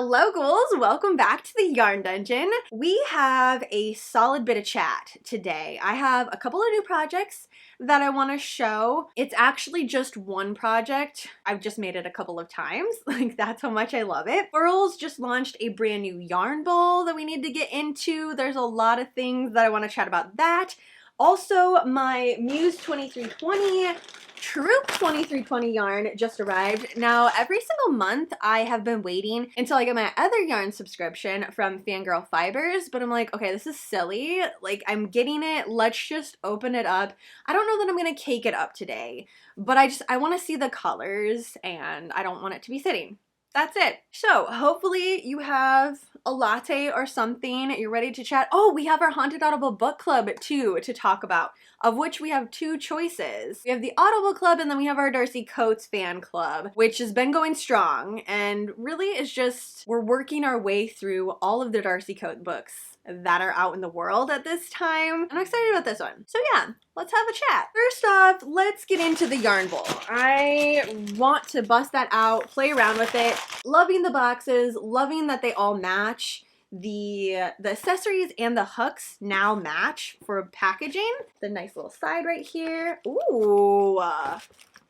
Hello ghouls, welcome back to the Yarn Dungeon. We have a solid bit of chat today. I have a couple of new projects that I want to show. It's actually just one project. I've just made it a couple of times. Like, that's how much I love it. Furls just launched a brand new yarn bowl that we need to get into. There's a lot of things that I want to chat about that. Also, my Muse 2320 Troop 2320 yarn just arrived. Now, every single month I have been waiting until I get my other yarn subscription from Fangirl Fibers, but I'm like, okay, this is silly. Like, I'm getting it. Let's just open it up. I don't know that I'm gonna cake it up today, but I want to see the colors and I don't want it to be sitting. That's it. So hopefully you have a latte or something. You're ready to chat. Oh, we have our Haunted Audible book club too to talk about, of which we have two choices. We have the Audible club and then we have our Darcy Coates fan club, which has been going strong and really is just, we're working our way through all of the Darcy Coates books that are out in the world at this time. I'm excited about this one. So yeah, let's have a chat. First off, let's get into the yarn bowl. I want to bust that out, play around with it. Loving the boxes, loving that they all match. The accessories and the hooks now match for packaging. The nice little side right here. Ooh,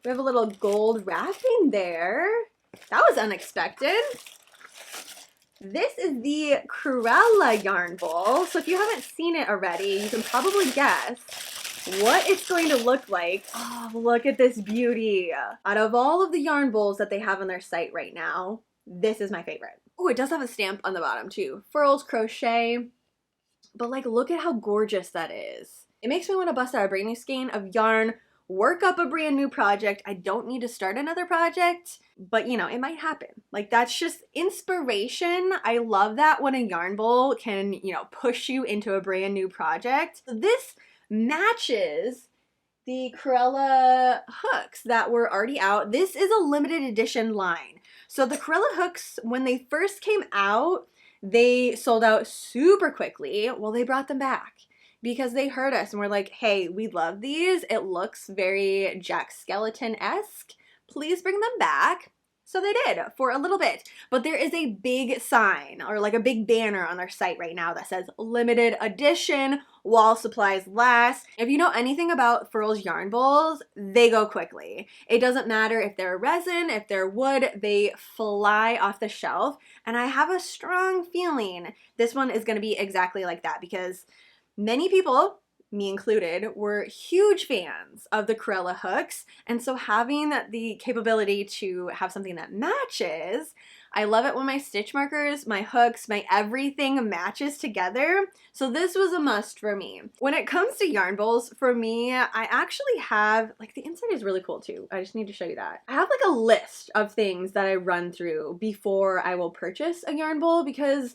we have a little gold wrapping there. That was unexpected. This is the Cruella yarn bowl. So if you haven't seen it already, you can probably guess what it's going to look like. Oh, look at this beauty. Out of all of the yarn bowls that they have on their site right now, this is my favorite. Oh, it does have a stamp on the bottom too. Furls, Crochet. But like, look at how gorgeous that is. It makes me want to bust out a brand new skein of yarn, work up a brand new project. I don't need to start another project, but you know, it might happen. Like, that's just inspiration. I love that when a yarn bowl can, you know, push you into a brand new project. This matches the Cruella hooks that were already out. This is a limited edition line. So the Cruella hooks, when they first came out, they sold out super quickly. Well, they brought them back because they heard us and were like, hey, we love these. It looks very Jack Skellington-esque. Please bring them back. So they did for a little bit. But there is a big sign or like a big banner on their site right now that says limited edition while supplies last. If you know anything about Furls yarn bowls, they go quickly. It doesn't matter if they're resin, if they're wood, they fly off the shelf. And I have a strong feeling this one is going to be exactly like that because many people, me included, were huge fans of the Cruella hooks, and so having the capability to have something that matches, I love it when my stitch markers, my hooks, my everything matches together, so this was a must for me. When it comes to yarn bowls, for me, I actually have, like, the inside is really cool too. I just need to show you that. I have like a list of things that I run through before I will purchase a yarn bowl because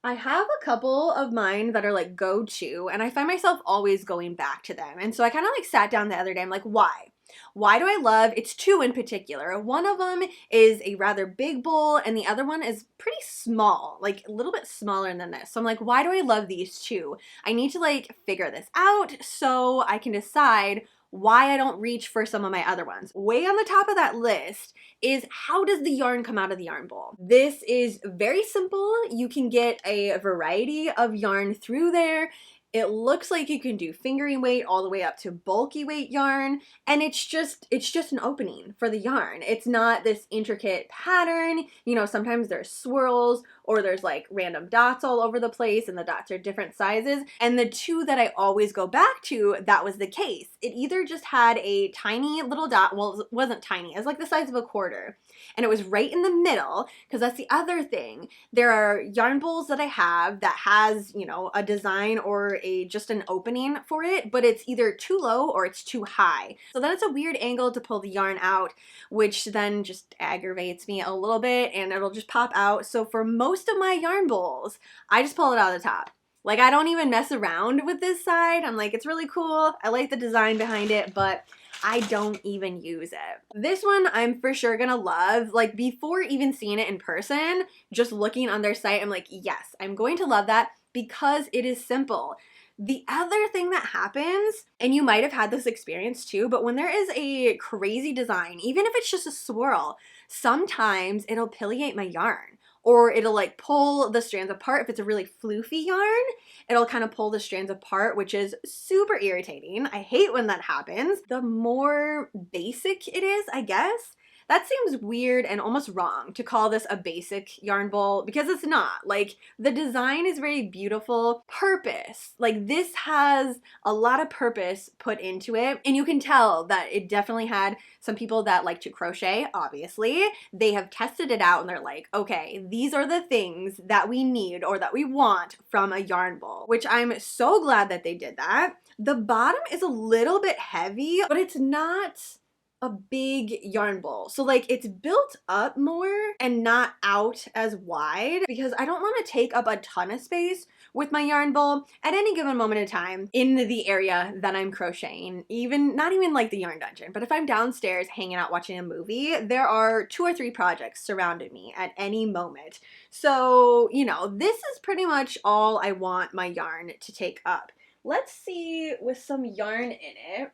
I have a couple of mine that are like go-to and I find myself always going back to them. And so I kind of like sat down the other day, I'm like, why? Why do I love, it's two in particular. One of them is a rather big bowl and the other one is pretty small, like a little bit smaller than this. So I'm like, why do I love these two? I need to like figure this out so I can decide why I don't reach for some of my other ones. Way on the top of that list is how does the yarn come out of the yarn bowl? This is very simple. You can get a variety of yarn through there. It looks like you can do fingering weight all the way up to bulky weight yarn, and it's just an opening for the yarn. It's not this intricate pattern. You know, sometimes there's swirls or there's like random dots all over the place and the dots are different sizes. And the two that I always go back to, that was the case. It either just had a tiny little dot, well, it wasn't tiny, it was like the size of a quarter. And it was right in the middle, because that's the other thing. There are yarn bowls that I have that has, you know, a design or just an opening for it, but it's either too low or it's too high. So then it's a weird angle to pull the yarn out, which then just aggravates me a little bit and it'll just pop out. So for most of my yarn bowls, I just pull it out of the top. Like, I don't even mess around with this side. I'm like, it's really cool. I like the design behind it, but I don't even use it. This one I'm for sure gonna love. Like, before even seeing it in person, just looking on their site, I'm like, yes, I'm going to love that because it is simple. The other thing that happens, and you might have had this experience too, but when there is a crazy design, even if it's just a swirl, sometimes it'll pileate my yarn. or it'll like pull the strands apart. If it's a really floofy yarn, it'll kind of pull the strands apart, which is super irritating. I hate when that happens. The more basic it is, I guess, that seems weird and almost wrong to call this a basic yarn bowl, because it's not. Like, the design is very beautiful. Purpose. Like, this has a lot of purpose put into it, and you can tell that it definitely had some people that like to crochet, obviously. They have tested it out and they're like, okay, these are the things that we need or that we want from a yarn bowl, which I'm so glad that they did that. The bottom is a little bit heavy, but it's not a big yarn bowl. So like, it's built up more and not out as wide, because I don't want to take up a ton of space with my yarn bowl at any given moment in time in the area that I'm crocheting. Not even like the yarn dungeon, but if I'm downstairs hanging out watching a movie, there are 2 or 3 projects surrounding me at any moment. So, you know, this is pretty much all I want my yarn to take up. Let's see with some yarn in it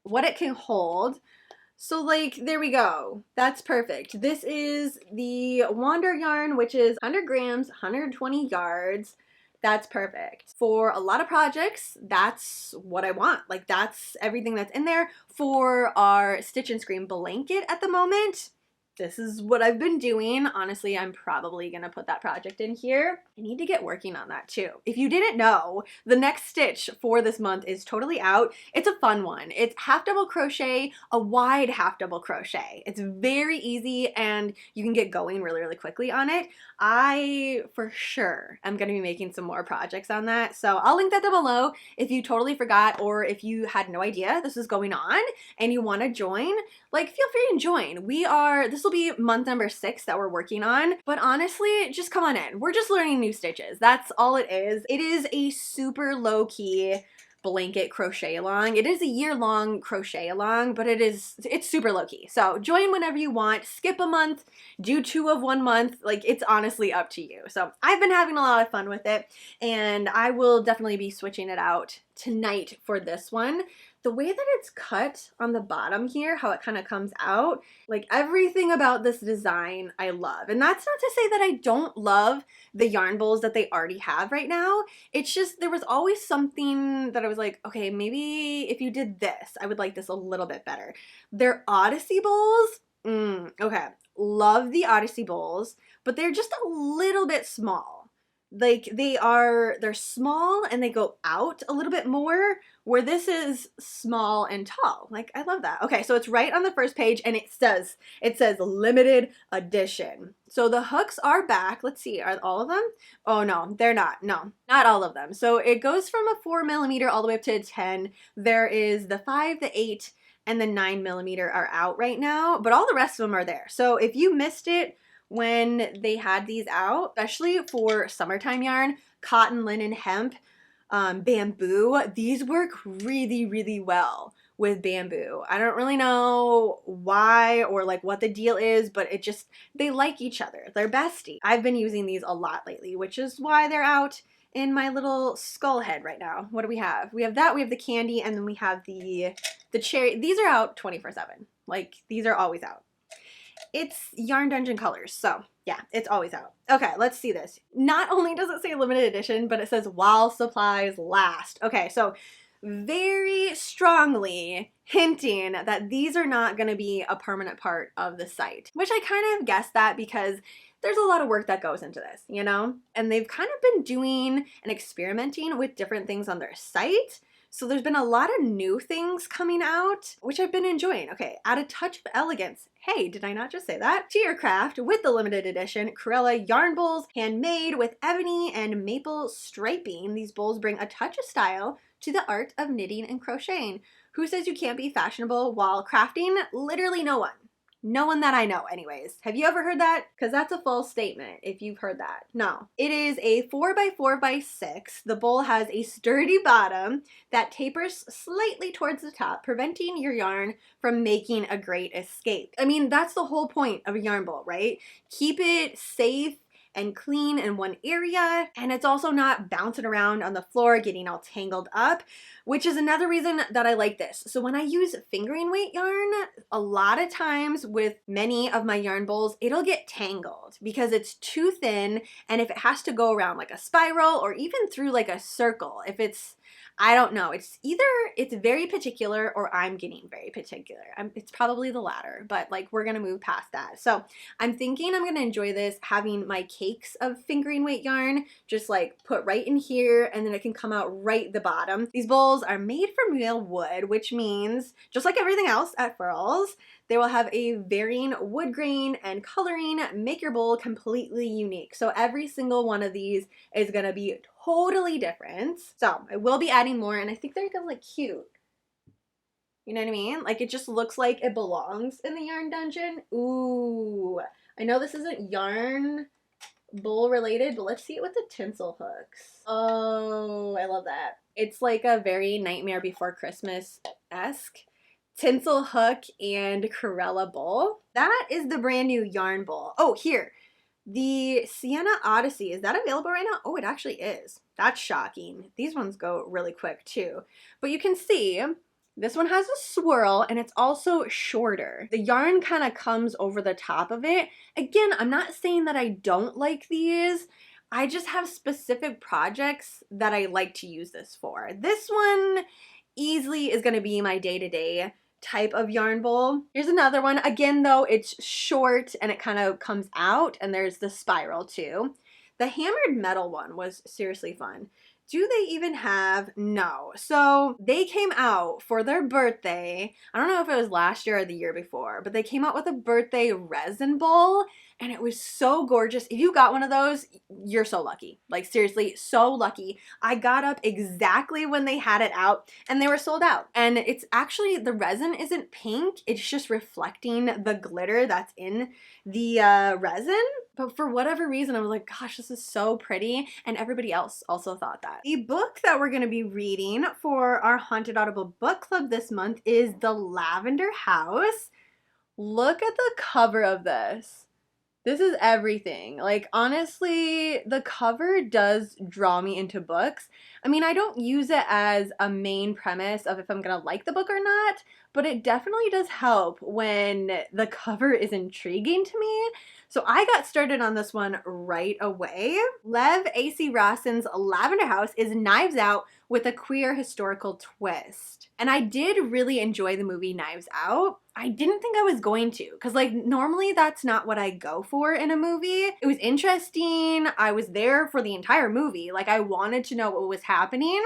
what it can hold. So like, there we go. That's perfect. This is the Wander yarn, which is 100 grams, 120 yards. That's perfect. For a lot of projects, that's what I want. Like, that's everything that's in there. For our Stitch and Scream blanket at the moment, this is what I've been doing. Honestly, I'm probably gonna put that project in here. I need to get working on that too. If you didn't know, the next stitch for this month is totally out. It's a fun one. It's half double crochet, a wide half double crochet. It's very easy and you can get going really, really quickly on it. I, for sure, am gonna be making some more projects on that. So I'll link that down below if you totally forgot, or if you had no idea this was going on and you wanna join, like, feel free to join. This will be month number 6 that we're working on, but honestly, just come on in. We're just learning new stitches. That's all it is. It is a super low-key blanket crochet along. It is a year-long crochet along, but it's super low-key. So join whenever you want. Skip a month, do 2 of 1 month. Like, it's honestly up to you. So I've been having a lot of fun with it, and I will definitely be switching it out tonight for this one. The way that it's cut on the bottom here, how it kind of comes out, like, everything about this design I love. And that's not to say that I don't love the yarn bowls that they already have right now. It's just, there was always something that I was like, okay, maybe if you did this, I would like this a little bit better. Their Odyssey bowls, okay, love the Odyssey bowls, but they're just a little bit small. Like, they're small and they go out a little bit more, where this is small and tall. Like, I love that. Okay, so it's right on the first page, and it says limited edition. So the hooks are back. Let's see, are all of them? Oh no, they're not. No, not all of them. So it goes from a 4mm all the way up to a 10. There is the 5, the 8, and the 9mm are out right now, but all the rest of them are there. So if you missed it when they had these out, especially for summertime yarn, cotton, linen, hemp, bamboo, these work really, really well with bamboo. I don't really know why or like what the deal is, but they like each other. They're bestie. I've been using these a lot lately, which is why they're out in my little skull head right now. What do we have? We have that, we have the candy, and then we have the cherry. These are out 24/7. Like, these are always out. It's Yarn Dungeon colors, so yeah, it's always out. Okay, let's see this. Not only does it say limited edition, but it says while supplies last. Okay, so very strongly hinting that these are not going to be a permanent part of the site, which I kind of guessed that because there's a lot of work that goes into this, you know? And they've kind of been doing and experimenting with different things on their site. So there's been a lot of new things coming out, which I've been enjoying. Okay, add a touch of elegance. Hey, did I not just say that? To your craft with the limited edition Cruella yarn bowls, handmade with ebony and maple striping. These bowls bring a touch of style to the art of knitting and crocheting. Who says you can't be fashionable while crafting? Literally no one. No one that I know anyways. Have you ever heard that? Because that's a false statement if you've heard that. No. It is a 4x4x6. The bowl has a sturdy bottom that tapers slightly towards the top, preventing your yarn from making a great escape. I mean, that's the whole point of a yarn bowl, right? Keep it safe and clean in one area, and it's also not bouncing around on the floor getting all tangled up, which is another reason that I like this. So when I use fingering weight yarn, a lot of times with many of my yarn bowls, it'll get tangled because it's too thin, and if it has to go around like a spiral or even through like a circle, if it's, I don't know, it's either it's very particular or I'm getting very particular. It's probably the latter, but like we're gonna move past that. So I'm thinking I'm gonna enjoy this having my cakes of fingering weight yarn just like put right in here, and then it can come out right the bottom. These bowls are made from real wood, which means just like everything else at Furls, they will have a varying wood grain and coloring, make your bowl completely unique. So every single one of these is gonna be totally different. So I will be adding more, and I think they're gonna look cute. You know what I mean? Like it just looks like it belongs in the yarn dungeon. Ooh, I know this isn't yarn bowl related, but let's see it with the tinsel hooks. Oh, I love that. It's like a very Nightmare Before Christmas-esque tinsel hook and Cruella bowl. That is the brand new yarn bowl. Oh, here. The Sienna Odyssey, is that available right now? Oh, it actually is. That's shocking. These ones go really quick too. But you can see this one has a swirl, and it's also shorter. The yarn kind of comes over the top of it. Again, I'm not saying that I don't like these. I just have specific projects that I like to use this for. This one easily is going to be my day-to-day type of yarn bowl. Here's another one. Again, though, it's short and it kind of comes out, and there's the spiral too. The hammered metal one was seriously fun. Do they even have? No. So they came out for their birthday. I don't know if it was last year or the year before, but they came out with a birthday resin bowl, and it was so gorgeous. If you got one of those, you're so lucky. Like seriously, so lucky. I got up exactly when they had it out, and they were sold out. And it's actually, the resin isn't pink. It's just reflecting the glitter that's in the resin. But for whatever reason, I was like, gosh, this is so pretty. And everybody else also thought that. The book that we're going to be reading for our Haunted Audible book club this month is The Lavender House. Look at the cover of this. This is everything. Like, honestly, the cover does draw me into books. I mean, I don't use it as a main premise of if I'm gonna like the book or not, but it definitely does help when the cover is intriguing to me. So I got started on this one right away. Lev A.C. Rawson's Lavender House is Knives Out with a queer historical twist. And I did really enjoy the movie Knives Out. I didn't think I was going to, because like normally that's not what I go for in a movie. It was interesting. I was there for the entire movie. Like I wanted to know what was happening,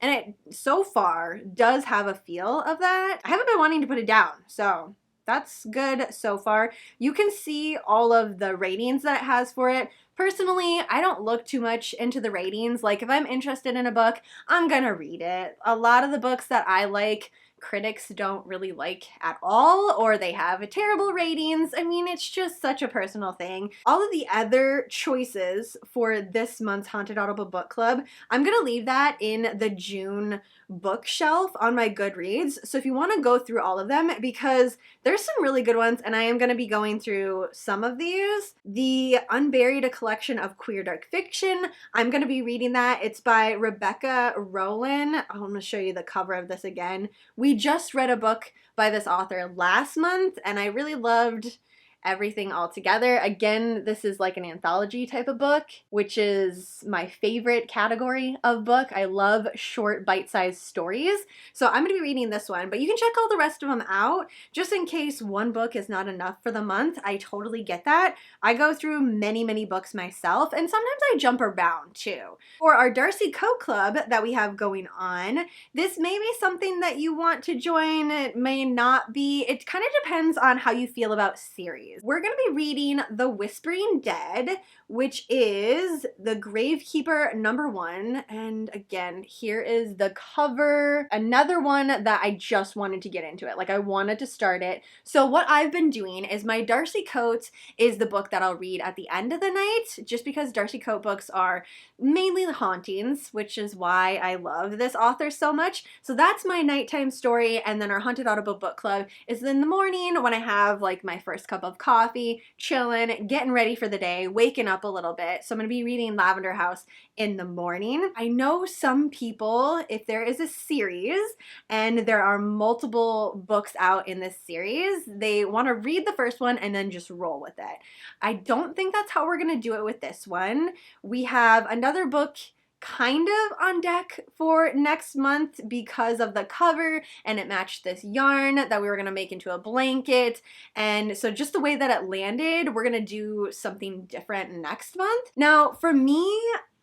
and it so far does have a feel of that. I haven't been wanting to put it down, so that's good so far. You can see all of the ratings that it has for it. Personally, I don't look too much into the ratings. Like if I'm interested in a book, I'm gonna read it. A lot of the books that I like, critics don't really like at all, or they have terrible ratings. I mean, it's just such a personal thing. All of the other choices for this month's Haunted Audible Book Club, I'm gonna leave that in the June bookshelf on my Goodreads. So if you want to go through all of them, because there's some really good ones, and I am going to be going through some of these. The Unburied, a collection of queer dark fiction, I'm going to be reading that. It's by Rebecca Rowland. I'm going to show you the cover of this again. We just read a book by this author last month, and I really loved everything all together. Again, this is like an anthology type of book, which is my favorite category of book. I love short bite-sized stories. So I'm going to be reading this one, but you can check all the rest of them out just in case one book is not enough for the month. I totally get that. I go through many, many books myself, and sometimes I jump around too. For our Darcy Coates Club that we have going on, this may be something that you want to join. It may not be. It kind of depends on how you feel about series. We're going to be reading The Whispering Dead, which is the Gravekeeper #1. And again, here is the cover. Another one that I just wanted to get into it. Like I wanted to start it. So what I've been doing is my Darcy Coates is the book that I'll read at the end of the night, just because Darcy Coates books are mainly the hauntings, which is why I love this author so much. So that's my nighttime story. And then our Haunted Audible Book Club is in the morning when I have like my first cup of coffee, chilling, getting ready for the day, waking up a little bit. So I'm going to be reading Lavender House in the morning. I know some people, if there is a series and there are multiple books out in this series, they want to read the first one and then just roll with it. I don't think that's how we're going to do it with this one. We have another book kind of on deck for next month because of the cover, and it matched this yarn that we were going to make into a blanket. And so just the way that it landed, we're going to do something different next month. Now, for me,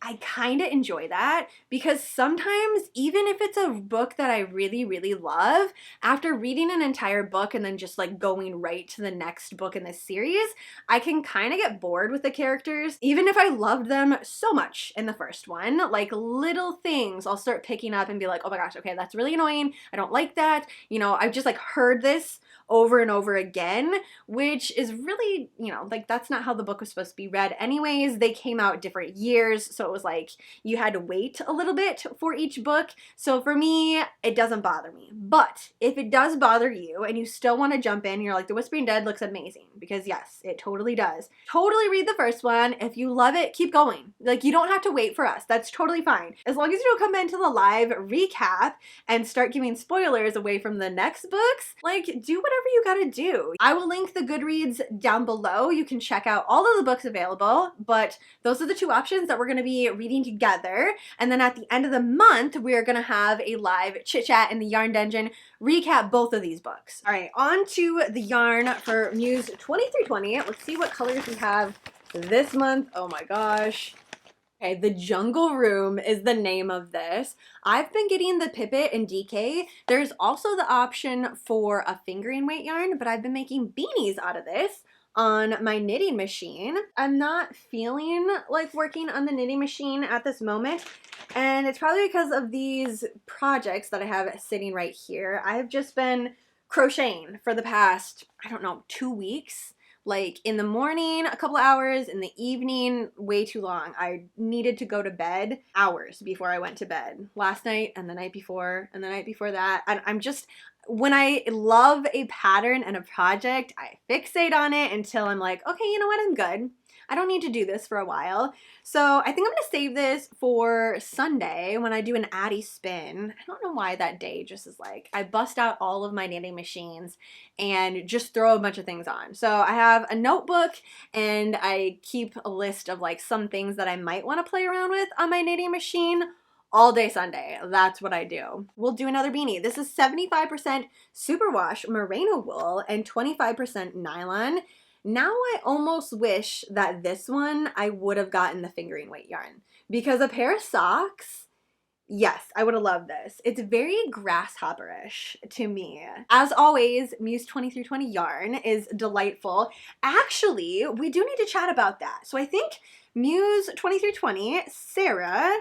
I kind of enjoy that because sometimes, even if it's a book that I really, really love, after reading an entire book and then just like going right to the next book in this series, I can kind of get bored with the characters. Even if I loved them so much in the first one, like little things I'll start picking up and be like, oh my gosh, okay, that's really annoying. I don't like that. You know, I've just like heard this over and over again, which is really, you know, like that's not how the book was supposed to be read anyways. They came out different years, so it was like you had to wait a little bit for each book. So for me, it doesn't bother me. But if it does bother you and you still want to jump in, you're like, The Whispering Dead looks amazing, because yes, it totally does. Totally read the first one. If you love it, keep going. Like, you don't have to wait for us. That's totally fine. As long as you don't come into the live recap and start giving spoilers away from the next books, like, do whatever you gotta do. I will link the Goodreads down below. You can check out all of the books available, but those are the two options that we're gonna be reading together. And then at the end of the month, we're gonna have a live chit chat in the Yarn Dungeon, recap both of these books. All right, on to the yarn for Muse 2320. Let's see what colors we have this month. Oh my gosh. Okay, The Jungle Room is the name of this. I've been getting the Pipit and DK. There's also the option for a fingering weight yarn, but I've been making beanies out of this on my knitting machine. I'm not feeling like working on the knitting machine at this moment, and it's probably because of these projects that I have sitting right here. I have just been crocheting for the past, I don't know, 2 weeks. Like in the morning, a couple hours, in the evening, way too long. I needed to go to bed hours before I went to bed. Last night and the night before and the night before that. I'm just, when I love a pattern and a project, I fixate on it until I'm like, okay, you know what, I'm good. I don't need to do this for a while. So I think I'm gonna save this for Sunday when I do an Addie spin. I don't know why that day just is like, I bust out all of my knitting machines and just throw a bunch of things on. So I have a notebook and I keep a list of like some things that I might wanna play around with on my knitting machine all day Sunday. That's what I do. We'll do another beanie. This is 75% superwash merino wool and 25% nylon. Now I almost wish that this one I would have gotten the fingering weight yarn, because a pair of socks, yes, I would have loved this. It's very grasshopper-ish to me. As always, Muse 2320 yarn is delightful. Actually, we do need to chat about that. So I think Muse 2320, Sarah,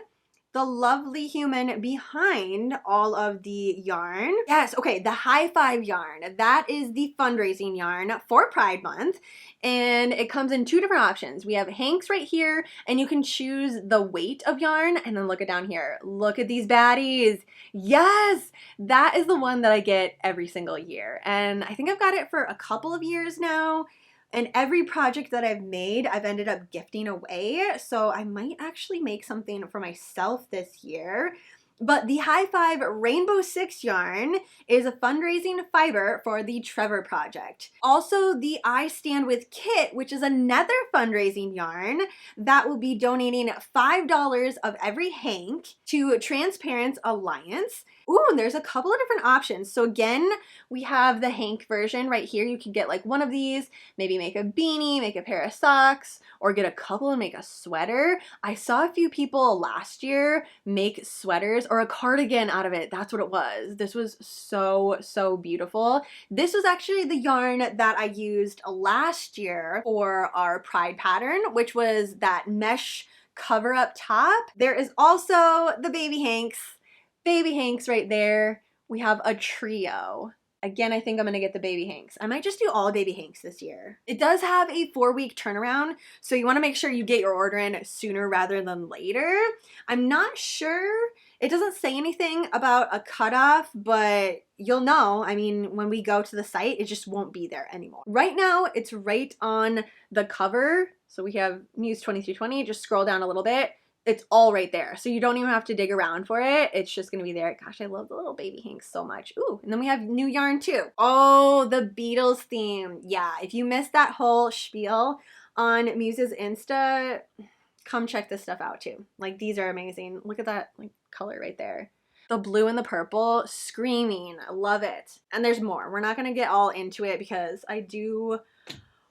the lovely human behind all of the yarn. Yes, okay, the High Five yarn. That is the fundraising yarn for Pride Month, and it comes in 2 different options. We have hanks right here, and you can choose the weight of yarn, and then look it down here. Look at these baddies. Yes, that is the one that I get every single year, and I think I've got it for a couple of years now. And every project that I've made, I've ended up gifting away. So I might actually make something for myself this year. But the High Five Rainbow 6 yarn is a fundraising fiber for the Trevor Project. Also, the I Stand With kit, which is another fundraising yarn that will be donating $5 of every hank to Transparent Alliance. Ooh, and there's a couple of different options. So again, we have the hank version right here. You can get like one of these, maybe make a beanie, make a pair of socks, or get a couple and make a sweater. I saw a few people last year make sweaters or a cardigan out of it. That's what it was. This was so, so beautiful. This was actually the yarn that I used last year for our Pride pattern, which was that mesh cover up top. There is also the baby hanks. Baby hanks right there. We have a trio. Again, I think I'm gonna get the baby hanks. I might just do all baby hanks this year. It does have a 4-week turnaround, so you wanna make sure you get your order in sooner rather than later. I'm not sure It doesn't say anything about a cutoff, but you'll know. I mean, when we go to the site, it just won't be there anymore. Right now, it's right on the cover. So we have Muse 2320. Just scroll down a little bit. It's all right there. So you don't even have to dig around for it. It's just gonna be there. Gosh, I love the little baby hanks so much. Ooh, and then we have new yarn too. Oh, the Beatles theme. Yeah, if you missed that whole spiel on Muse's Insta, come check this stuff out too. Like, these are amazing. Look at that like color right there. The blue and the purple, screaming. I love it. And there's more. We're not gonna get all into it because I do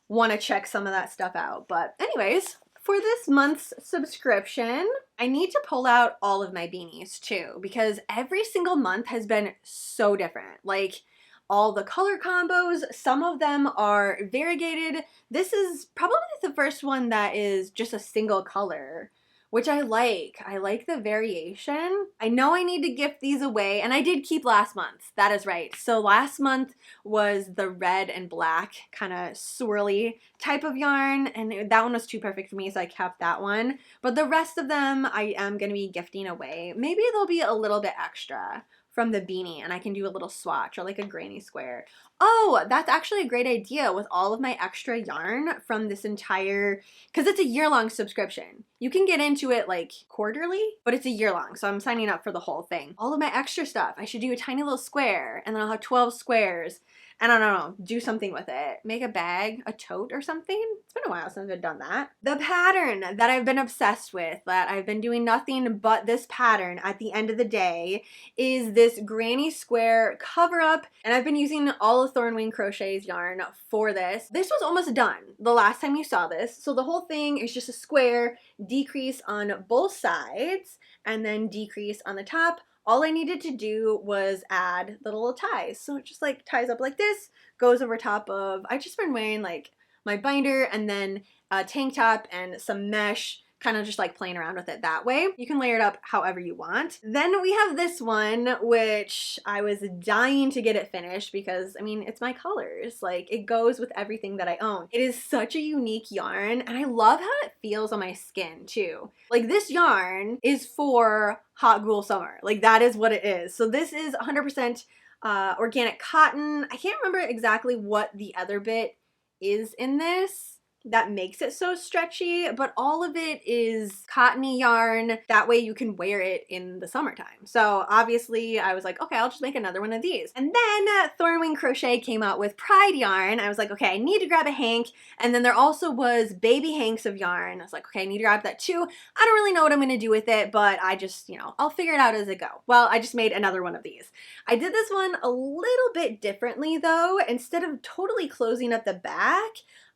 want to check some of that stuff out. But anyways, for this month's subscription, I need to pull out all of my beanies too, because every single month has been so different. Like, all the color combos, some of them are variegated. This is probably the first one that is just a single color, which I like. I like the variation. I know I need to gift these away, and I did keep last month. That is right. So last month was the red and black kind of swirly type of yarn, and that one was too perfect for me, so I kept that one. But the rest of them I am going to be gifting away. Maybe they'll be a little bit extra from the beanie, and I can do a little swatch or like a granny square. Oh, that's actually a great idea with all of my extra yarn from this entire, because it's a year-long subscription. You can get into it like quarterly, but it's a year-long, so I'm signing up for the whole thing. All of my extra stuff, I should do a tiny little square, and then I'll have 12 squares, and I don't know, do something with it. Make a bag, a tote or something. It's been a while since I've done that. The pattern that I've been obsessed with, that I've been doing nothing but this pattern at the end of the day, is this granny square cover up, and I've been using all of Thornwing Crochet's yarn for this. This was almost done the last time you saw this. So the whole thing is just a square, decrease on both sides, and then decrease on the top. All I needed to do was add the little ties. So it just like ties up like this, goes over top of, I've just been wearing like my binder and then a tank top and some mesh, kind of just like playing around with it that way. You can layer it up however you want. Then we have this one, which I was dying to get it finished because, I mean, it's my colors. Like, it goes with everything that I own. It is such a unique yarn, and I love how it feels on my skin too. Like, this yarn is for hot ghoul summer. Like, that is what it is. So this is 100% organic cotton. I can't remember exactly what the other bit is in this that makes it so stretchy, but all of it is cottony yarn. That way you can wear it in the summertime. So obviously I was like, okay, I'll just make another one of these. And then Thornwing Crochet came out with Pride yarn. I was like, okay, I need to grab a hank. And then there also was baby hanks of yarn. I was like, okay, I need to grab that too. I don't really know what I'm gonna do with it, but I just, you know, I'll figure it out as I go. Well, I just made another one of these. I did this one a little bit differently though. Instead of totally closing up the back,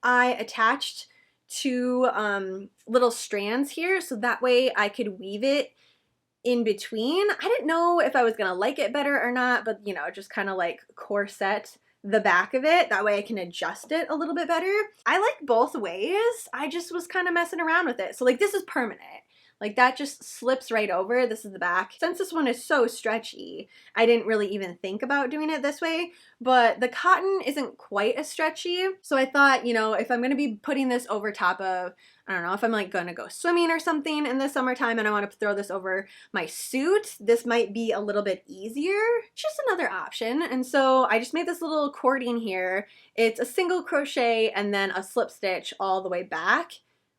I attached two little strands here, so that way I could weave it in between. I didn't know if I was gonna like it better or not, but you know, just kind of like corset the back of it. That way I can adjust it a little bit better. I like both ways. I just was kind of messing around with it. So like, this is permanent. Like, that just slips right over. This is the back. Since this one is so stretchy, I didn't really even think about doing it this way, but the cotton isn't quite as stretchy. So I thought, you know, if I'm going to be putting this over top of, I don't know, if I'm like going to go swimming or something in the summertime and I want to throw this over my suit, this might be a little bit easier. Just another option. And so I just made this little cording here. It's a single crochet and then a slip stitch all the way back,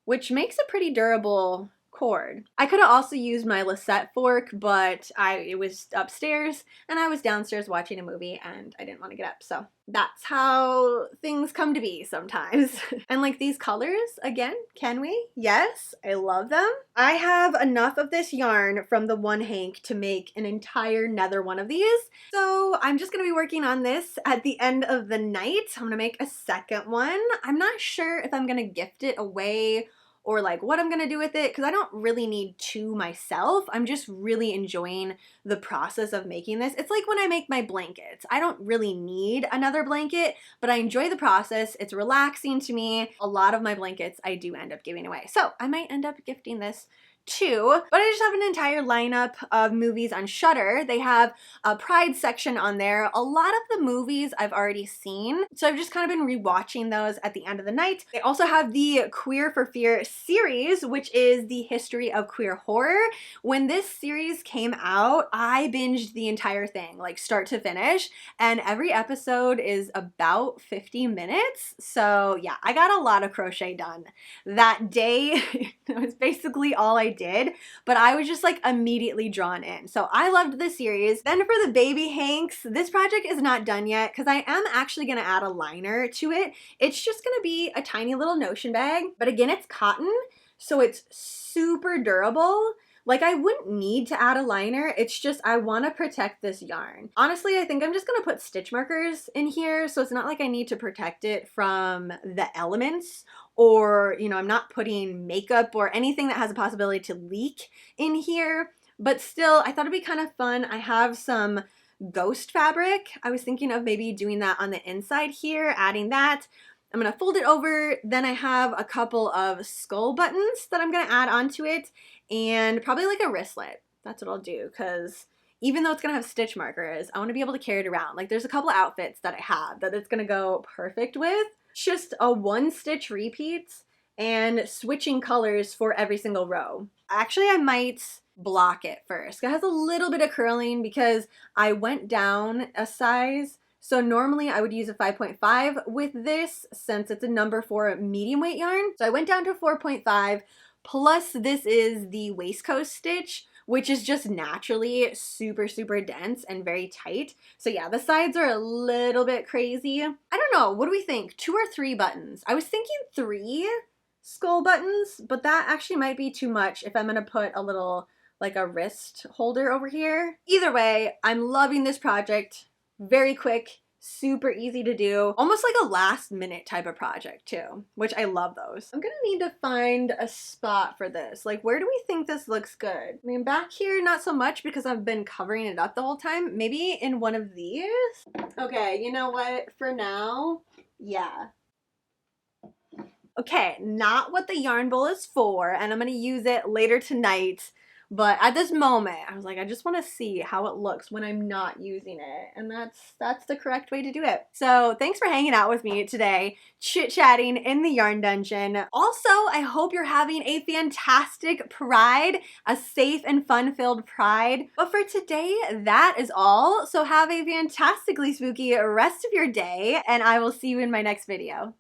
which makes a pretty durable cord. I could have also used my Lisette fork, but it was upstairs and I was downstairs watching a movie and I didn't want to get up. So that's how things come to be sometimes. And like these colors, again, can we? Yes, I love them. I have enough of this yarn from the one hank to make an entire nether one of these. So I'm just gonna be working on this at the end of the night. I'm gonna make a second one. I'm not sure if I'm gonna gift it away or like what I'm gonna do with it, because I don't really need two myself. I'm just really enjoying the process of making this. It's like when I make my blankets. I don't really need another blanket, but I enjoy the process. It's relaxing to me. A lot of my blankets I do end up giving away. So I might end up gifting this 2, but I just have an entire lineup of movies on Shudder. They have a Pride section on there. A lot of the movies I've already seen, so I've just kind of been rewatching those at the end of the night. They also have the Queer for Fear series, which is the history of queer horror. When this series came out, I binged the entire thing, like start to finish, and every episode is about 50 minutes. So yeah, I got a lot of crochet done that day. It was basically all I did, but I was just like immediately drawn in. So I loved the series. Then for the baby Hanks, this project is not done yet because I am actually going to add a liner to it. It's just going to be a tiny little Notion bag, but again, it's cotton, so it's super durable. Like, I wouldn't need to add a liner, it's just I want to protect this yarn. Honestly, I think I'm just going to put stitch markers in here, so it's not like I need to protect it from the elements, or, you know, I'm not putting makeup or anything that has a possibility to leak in here. But still, I thought it'd be kind of fun. I have some ghost fabric. I was thinking of maybe doing that on the inside here, adding that. I'm gonna fold it over. Then I have a couple of skull buttons that I'm gonna add onto it, and probably like a wristlet. That's what I'll do, because even though it's gonna have stitch markers, I wanna be able to carry it around. Like, there's a couple outfits that I have that it's gonna go perfect with. Just a 1-stitch repeat and switching colors for every single row. Actually, I might block it first. It has a little bit of curling because I went down a size. So normally I would use a 5.5 with this, since it's a number 4 medium weight yarn. So I went down to 4.5, plus this is the waistcoat stitch, which is just naturally super, super dense and very tight. So yeah, the sides are a little bit crazy. I don't know, what do we think? 2 or 3 buttons? I was thinking 3 skull buttons, but that actually might be too much if I'm gonna put a little, like a wrist holder over here. Either way, I'm loving this project. Very quick, super easy to do, almost like a last minute type of project too, which I love those. I'm gonna need to find a spot for this. Like, where do we think this looks good? I mean, back here, not so much because I've been covering it up the whole time. Maybe in one of these? Okay, you know what? For now, yeah. Okay, not what the yarn bowl is for, and I'm gonna use it later tonight. But at this moment, I was like, I just want to see how it looks when I'm not using it. And that's the correct way to do it. So thanks for hanging out with me today, chit-chatting in the yarn dungeon. Also, I hope you're having a fantastic Pride, a safe and fun-filled Pride. But for today, that is all. So have a fantastically spooky rest of your day, and I will see you in my next video.